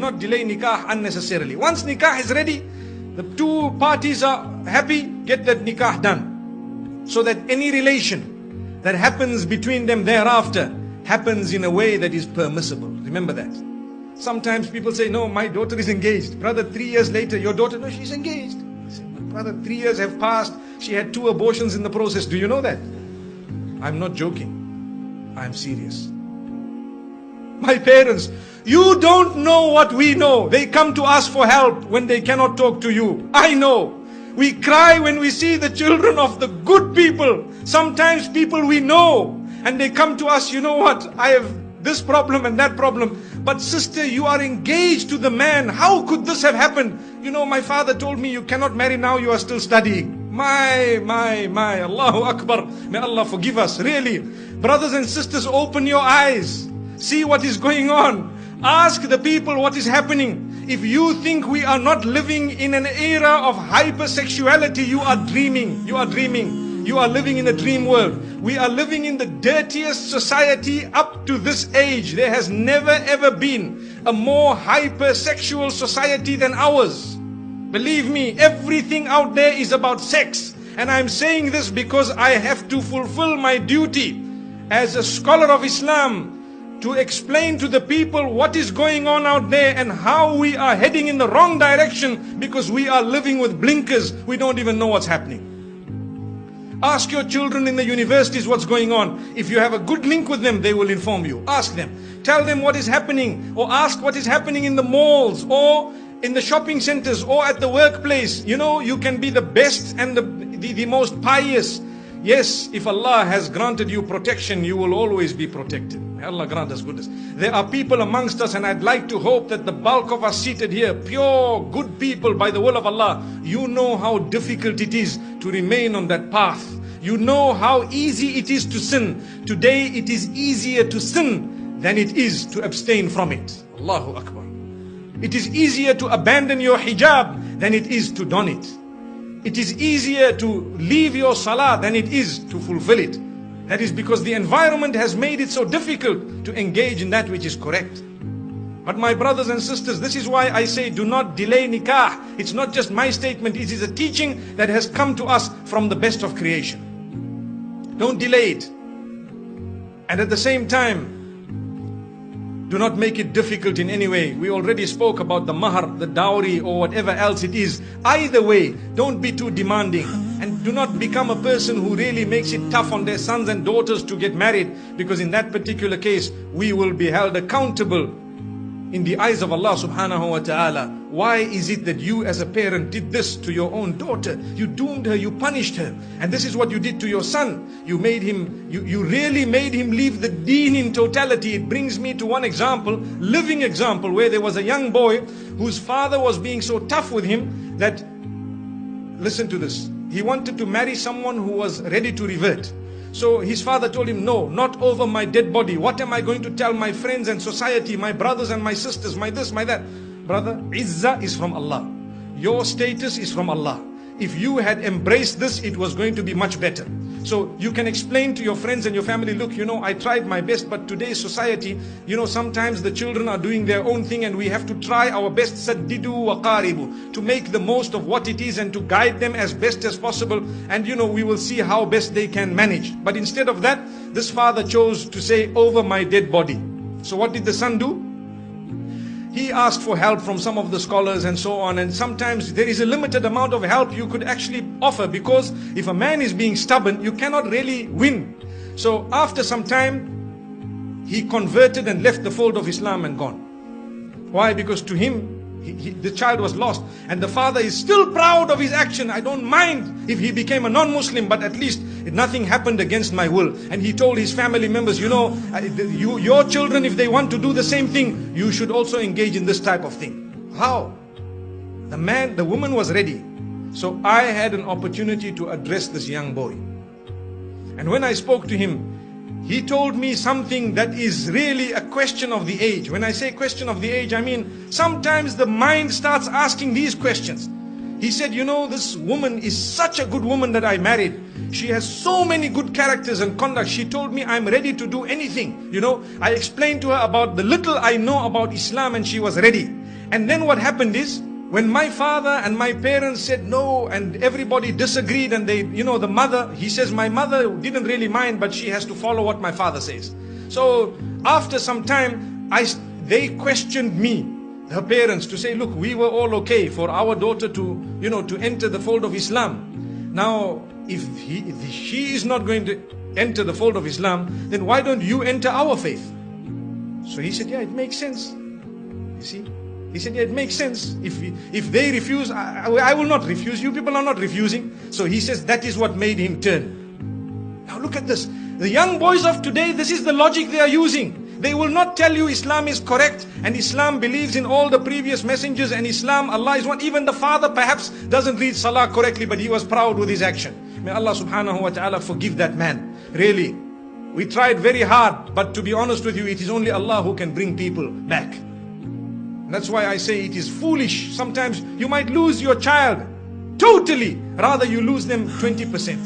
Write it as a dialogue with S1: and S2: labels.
S1: not delay nikah unnecessarily. Once nikah is ready, the two parties are happy, get that nikah done. So that any relation that happens between them thereafter happens in a way that is permissible. Remember that. Sometimes people say, no, my daughter is engaged. Brother, 3 years later, your daughter, no, she's engaged. I say, brother, 3 years have passed. She had 2 abortions in the process. Do you know that? I'm not joking. I'm serious. My parents, you don't know what we know. They come to us for help when they cannot talk to you. I know. We cry when we see the children of the good people. Sometimes people we know. And they come to us, you know what? I have this problem and that problem. But sister, you are engaged to the man. How could this have happened? You know, my father told me you cannot marry now, you are still studying. My, Allahu Akbar. May Allah forgive us. Really. Brothers and sisters, open your eyes. See what is going on. Ask the people what is happening. If you think we are not living in an era of hypersexuality, you are dreaming. You are dreaming. You are living in a dream world. We are living in the dirtiest society up to this age. There has never ever been a more hypersexual society than ours. Believe me, everything out there is about sex. And I'm saying this because I have to fulfill my duty as a scholar of Islam to explain to the people what is going on out there and how we are heading in the wrong direction because we are living with blinkers. We don't even know what's happening. Ask your children in the universities what's going on. If you have a good link with them, they will inform you. Ask them. Tell them what is happening, or ask what is happening in the malls or in the shopping centers or at the workplace. You know, you can be the best and the most pious. Yes, if Allah has granted you protection, you will always be protected. May Allah grant us goodness. There are people amongst us, and I'd like to hope that the bulk of us seated here, pure, good people by the will of Allah, you know how difficult it is to remain on that path. You know how easy it is to sin. Today it is easier to sin than it is to abstain from it. Allahu Akbar. It is easier to abandon your hijab than it is to don it. It is easier to leave your salah than it is to fulfill it. That is because the environment has made it so difficult to engage in that which is correct. But my brothers and sisters, this is why I say do not delay nikah. It's not just my statement, it is a teaching that has come to us from the best of creation. Don't delay it. And at the same time, do not make it difficult in any way. We already spoke about the mahar, the dowry, or whatever else it is. Either way, don't be too demanding. And do not become a person who really makes it tough on their sons and daughters to get married. Because in that particular case, we will be held accountable in the eyes of Allah subhanahu wa ta'ala. Why is it that you as a parent did this to your own daughter? You doomed her, you punished her. And this is what you did to your son. You made him, you really made him leave the deen in totality. It brings me to one example, living example, where there was a young boy whose father was being so tough with him that, listen to this, he wanted to marry someone who was ready to revert. So his father told him, no, not over my dead body. What am I going to tell my friends and society, my brothers and my sisters, my this, my that? Brother, izzah is from Allah. Your status is from Allah. If you had embraced this, it was going to be much better. So you can explain to your friends and your family, look, you know, I tried my best, but today's society, you know, sometimes the children are doing their own thing and we have to try our best, saddidu wa qaribu, to make the most of what it is and to guide them as best as possible. And you know, we will see how best they can manage. But instead of that, this father chose to say, over my dead body. So what did the son do? He asked for help from some of the scholars and so on, and sometimes there is a limited amount of help you could actually offer, because if a man is being stubborn, you cannot really win. So after some time, he converted and left the fold of Islam and gone. Why? Because to him, the child was lost, and the father is still proud of his action. I don't mind if he became a non-Muslim, but at least nothing happened against my will. And he told his family members, you know, your children, if they want to do the same thing, you should also engage in this type of thing. How? The woman was ready. So I had an opportunity to address this young boy. And when I spoke to him, he told me something that is really a question of the age. When I say question of the age, I mean sometimes the mind starts asking these questions. He said, you know, this woman is such a good woman that I married. She has so many good characters and conduct. She told me I'm ready to do anything. You know, I explained to her about the little I know about Islam and she was ready. And then what happened is, when my father and my parents said no, and everybody disagreed, and they, the mother, he says, my mother didn't really mind, but she has to follow what my father says. So after some time, they questioned me, her parents, to say, look, we were all okay for our daughter to, to enter the fold of Islam. Now, if she is not going to enter the fold of Islam, then why don't you enter our faith? So he said, yeah, it makes sense. You see? He said, yeah, it makes sense. If they refuse, I will not refuse. You people are not refusing. So he says that is what made him turn. Now look at this. The young boys of today, this is the logic they are using. They will not tell you Islam is correct and Islam believes in all the previous messengers and Islam, Allah is one. Even the father perhaps doesn't read Salah correctly, but he was proud with his action. May Allah subhanahu wa ta'ala forgive that man. Really. We tried very hard, but to be honest with you, it is only Allah who can bring people back. That's why I say it is foolish. Sometimes you might lose your child totally, rather you lose them 20%.